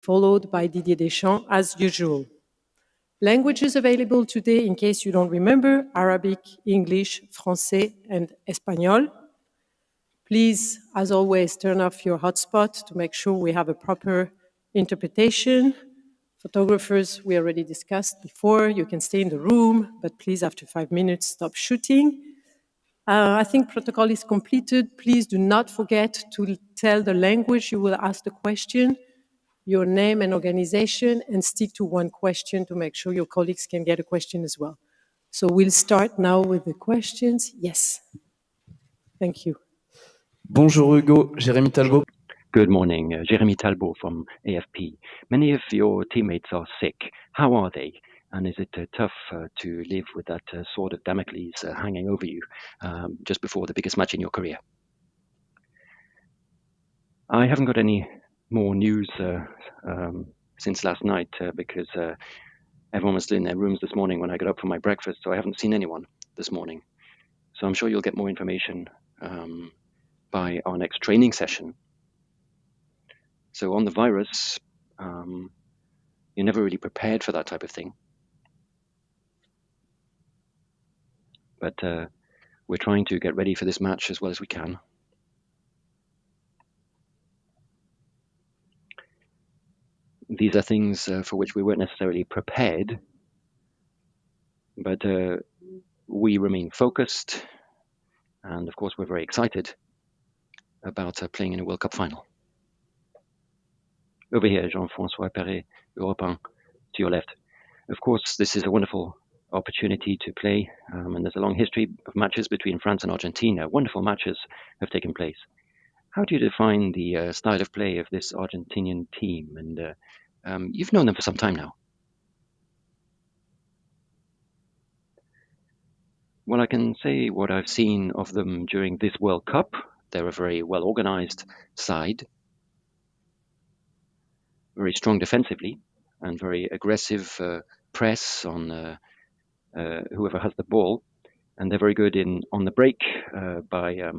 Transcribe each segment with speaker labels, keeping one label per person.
Speaker 1: followed by Didier Deschamps as usual. Languages available today, in case you don't remember: Arabic, English, Francais, and Espanol. Please, as always, turn off your hotspot to make sure we have a proper interpretation. Photographers, we already discussed before, you can stay in the room, but please, after 5 minutes, stop shooting. I think protocol is completed. Please do not forget to tell the language you will ask the question, your name and organization, and stick to one question to make sure your colleagues can get a question as well. So we'll start now with the questions. Yes. Thank you.
Speaker 2: Bonjour Hugo, Jérémy Talbot.
Speaker 3: Good morning, Jérémy Talbot from AFP. Many of your teammates are sick. How are they? And is it tough to live with that sword of Damocles hanging over you just before the biggest match in your career? I haven't got any more news since last night because everyone was still in their rooms this morning when I got up for my breakfast, so I haven't seen anyone this morning. So I'm sure you'll get more information by our next training session. So on the virus, you're never really prepared for that type of thing. But we're trying to get ready for this match as well as we can. These are things for which we weren't necessarily prepared, but we remain focused. And of course, we're very excited about playing in a World Cup final. Over here, Jean-François Perret, Europe 1, to your left. Of course, this is a wonderful opportunity to play, and there's a long history of matches between France and Argentina. Wonderful matches have taken place. How do you define the style of play of this Argentinian team? And you've known them for some time now. Well, I can say what I've seen of them during this World Cup. They're a very well-organized side, very strong defensively, and very aggressive press on whoever has the ball. And they're very good on the break by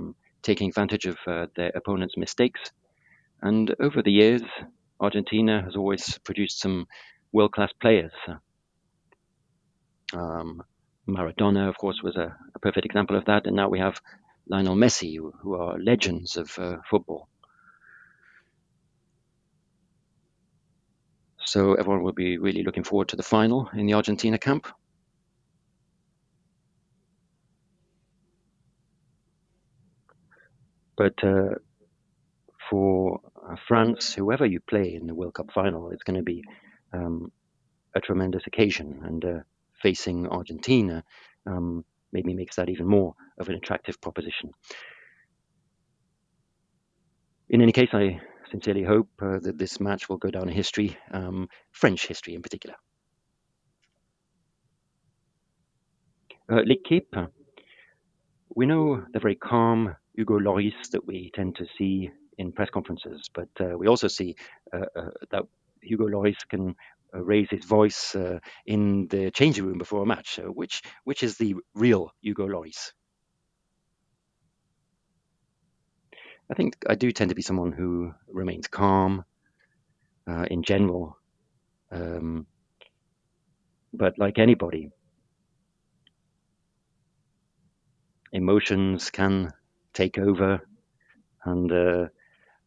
Speaker 3: taking advantage of their opponent's mistakes. And over the years, Argentina has always produced some world-class players. Maradona, of course, was a perfect example of that. And now we have Lionel Messi, who are legends of football. So everyone will be really looking forward to the final in the Argentina camp. But for France, whoever you play in the World Cup final, it's going to be a tremendous occasion. And facing Argentina maybe makes that even more of an attractive proposition. In any case, I sincerely hope that this match will go down in history, French history in particular. L'équipe, we know the very calm Hugo Lloris that we tend to see in press conferences, but we also see that Hugo Lloris can raise his voice in the changing room before a match. Which is the real Hugo Lloris? I think I do tend to be someone who remains calm in general, but like anybody, emotions can take over, and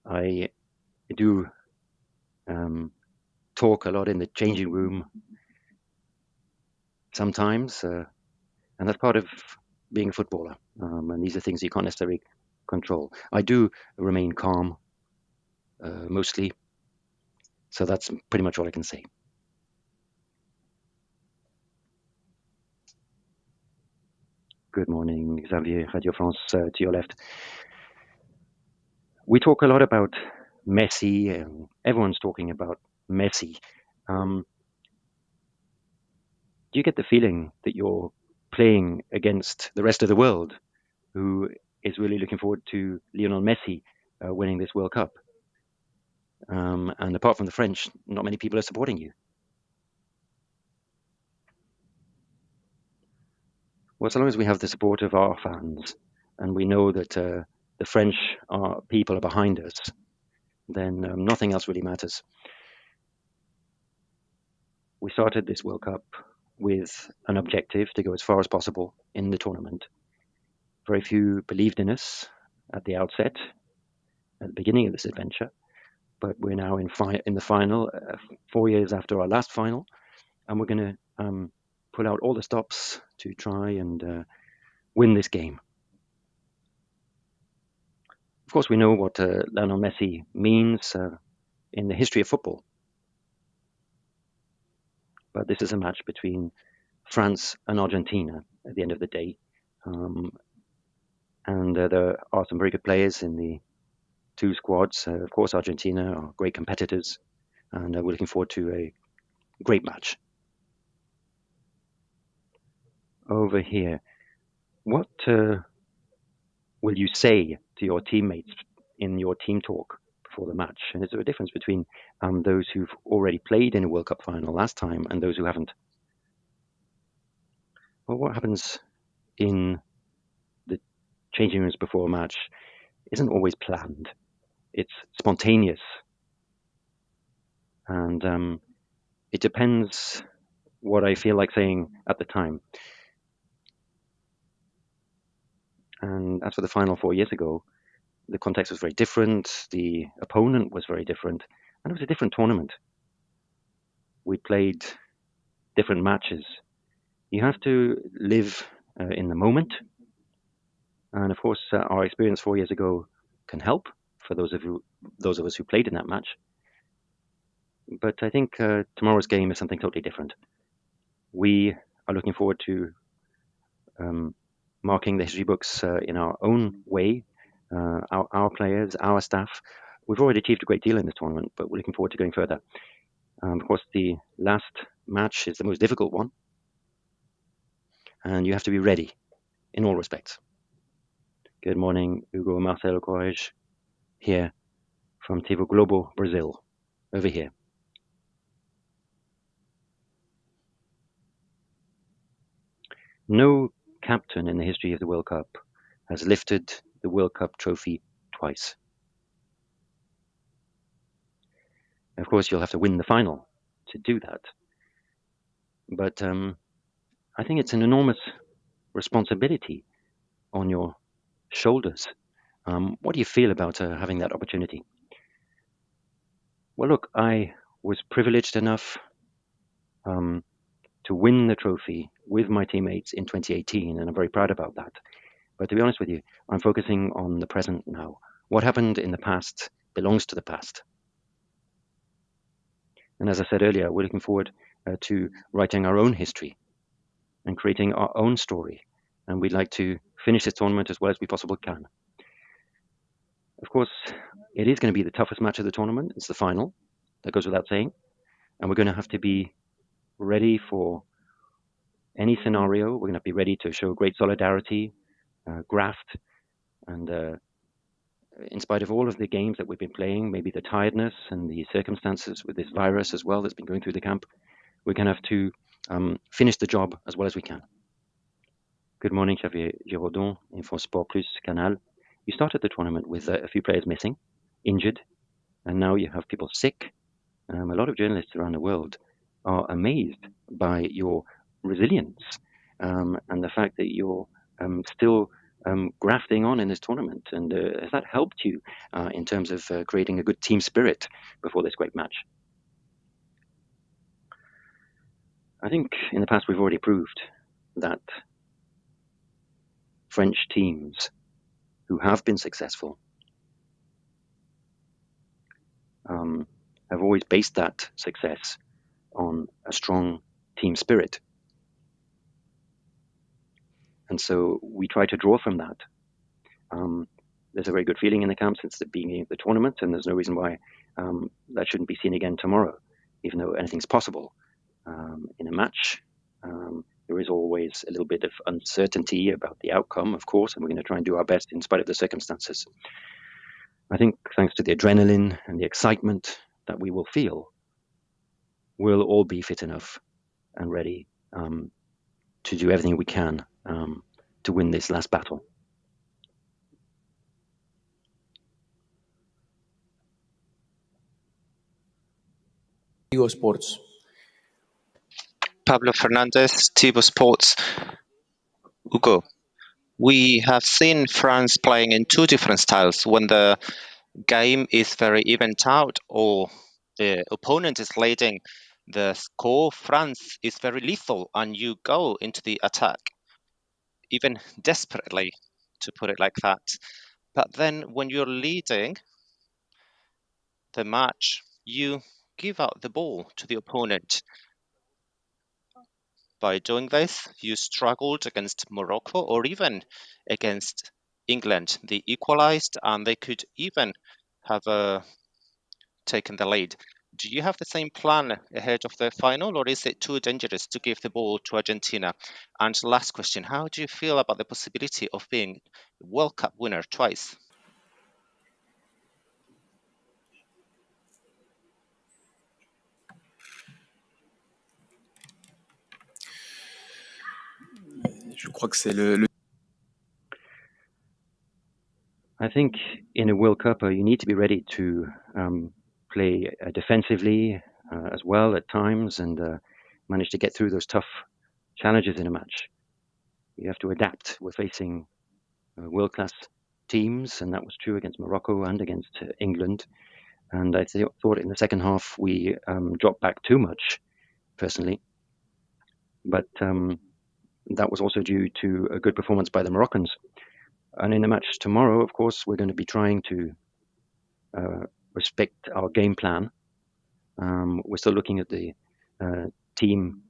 Speaker 3: I do talk a lot in the changing room sometimes, and that's part of being a footballer, and these are things you can't necessarily control. I do remain calm mostly, so that's pretty much all I can say. Good morning, Xavier, Radio France, to your left. We talk a lot about Messi, and everyone's talking about Messi. Do you get the feeling that you're playing against the rest of the world, who is really looking forward to Lionel Messi winning this World Cup? And apart from the French, not many people are supporting you. Well, so long as we have the support of our fans, and we know that the French people are behind us, then nothing else really matters. We started this World Cup with an objective to go as far as possible in the tournament. Very few believed in us at the outset, at the beginning of this adventure, but we're now in the final, 4 years after our last final, and we're going to pull out all the stops to try and win this game. Of course, we know what Lionel Messi means in the history of football. But this is a match between France and Argentina at the end of the day. And there are some very good players in the two squads. Of course, Argentina are great competitors, and we're looking forward to a great match. Over here, what will you say to your teammates in your team talk before the match? And is there a difference between those who've already played in a World Cup final last time and those who haven't? Well, what happens in the changing rooms before a match isn't always planned. It's spontaneous. And it depends what I feel like saying at the time. And as for the final 4 years ago, the context was very different. The opponent was very different. And it was a different tournament. We played different matches. You have to live in the moment. And of course, our experience 4 years ago can help for those of us who played in that match. But I think tomorrow's game is something totally different. We are looking forward to marking the history books in our own way, our players, our staff. We've already achieved a great deal in this tournament, but we're looking forward to going further. Of course, the last match is the most difficult one, and you have to be ready in all respects. Good morning, Hugo Marcelo Correge, here from TV Globo, Brazil, over here. No captain in the history of the World Cup has lifted the World Cup trophy twice. Of course, you'll have to win the final to do that. But I think it's an enormous responsibility on your shoulders. What do you feel about having that opportunity? Well, look, I was privileged enough to win the trophy with my teammates in 2018, and I'm very proud about that. But to be honest with you, I'm focusing on the present now. What happened in the past belongs to the past. And as I said earlier, we're looking forward to writing our own history and creating our own story. And we'd like to finish this tournament as well as we possibly can. Of course, it is going to be the toughest match of the tournament. It's the final. That goes without saying. And we're going to have to be ready for any scenario. We're going to have to be ready to show great solidarity, graft, and in spite of all of the games that we've been playing, maybe the tiredness and the circumstances with this virus as well that's been going through the camp, we're going to have to finish the job as well as we can. Good morning, Xavier Giraudon, Info Sport Plus Canal. You started the tournament with a few players missing, injured, and now you have people sick. A lot of journalists around the world are amazed by your resilience and the fact that you're still grafting on in this tournament. And has that helped you in terms of creating a good team spirit before this great match? I think in the past we've already proved that French teams who have been successful have always based that success on a strong team spirit. And so we try to draw from that. There's a very good feeling in the camp since the beginning of the tournament, and there's no reason why that shouldn't be seen again tomorrow, even though anything's possible. In a match, there is always a little bit of uncertainty about the outcome, of course, and we're going to try and do our best in spite of the circumstances. I think thanks to the adrenaline and the excitement that we will feel, we'll all be fit enough and ready to do everything we can to win this last battle.
Speaker 2: Hugo Sports.
Speaker 4: Pablo Fernandez, Tivo Sports. Hugo, we have seen France playing in two different styles. When the game is very evened out or the opponent is leading the score, France is very lethal and you go into the attack, even desperately, to put it like that. But then when you're leading the match, you give out the ball to the opponent. By doing this, you struggled against Morocco or even against England. They equalized and they could even have taken the lead. Do you have the same plan ahead of the final, or is it too dangerous to give the ball to Argentina? And last question, how do you feel about the possibility of being World Cup winner twice?
Speaker 3: I think in a World Cup, you need to be ready to play defensively as well at times and manage to get through those tough challenges in a match. You have to adapt. We're facing world-class teams, and that was true against Morocco and against England. And I thought in the second half we dropped back too much, personally. But that was also due to a good performance by the Moroccans. And in the match tomorrow, of course, we're going to be trying to respect our game plan. We're still looking at the team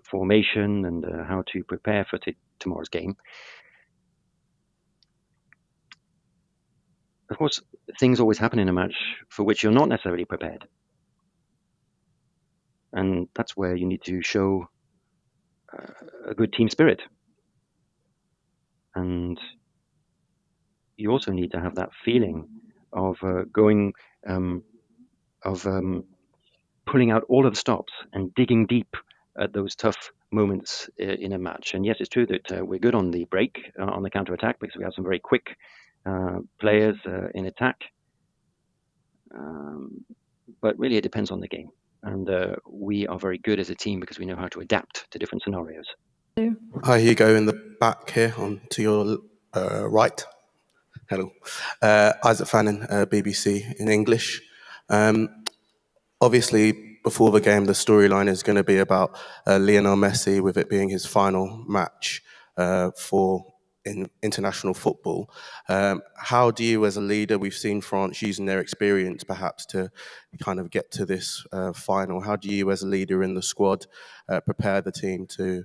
Speaker 3: formation and how to prepare for tomorrow's game. Of course, things always happen in a match for which you're not necessarily prepared. And that's where you need to show a good team spirit. And you also need to have that feeling of pulling out all of the stops and digging deep at those tough moments in a match. And yes, it's true that we're good on the break, on the counter-attack, because we have some very quick players in attack. But really, it depends on the game. And we are very good as a team because we know how to adapt to different scenarios.
Speaker 5: Hi, Hugo, in the back here, on to your right. Hello. Isaac Fannin, BBC in English. Obviously, before the game, the storyline is going to be about Lionel Messi, with it being his final match in international football. How do you, as a leader, we've seen France using their experience perhaps to kind of get to this final. How do you, as a leader in the squad, prepare the team to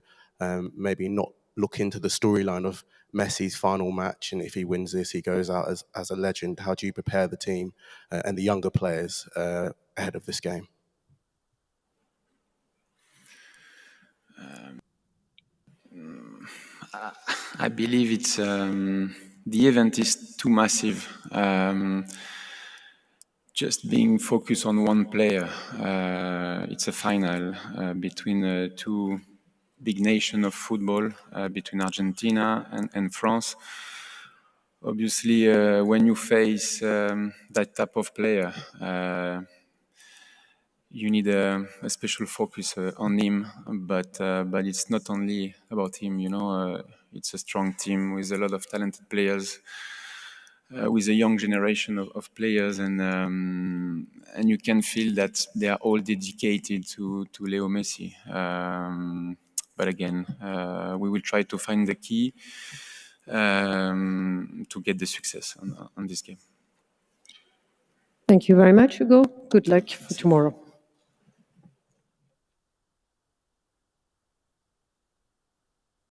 Speaker 5: maybe not look into the storyline of Messi's final match, and if he wins this, he goes out as a legend? How do you prepare the team and the younger players ahead of this game?
Speaker 6: I believe it's the event is too massive. Just being focused on one player. It's a final between two big nations of football, between Argentina and France. Obviously, when you face that type of player, you need a special focus on him, but it's not only about him. You know, it's a strong team with a lot of talented players, with a young generation of players, and you can feel that they are all dedicated to Leo Messi. But again, we will try to find the key to get the success on this game.
Speaker 1: Thank you very much, Hugo. Good luck for tomorrow.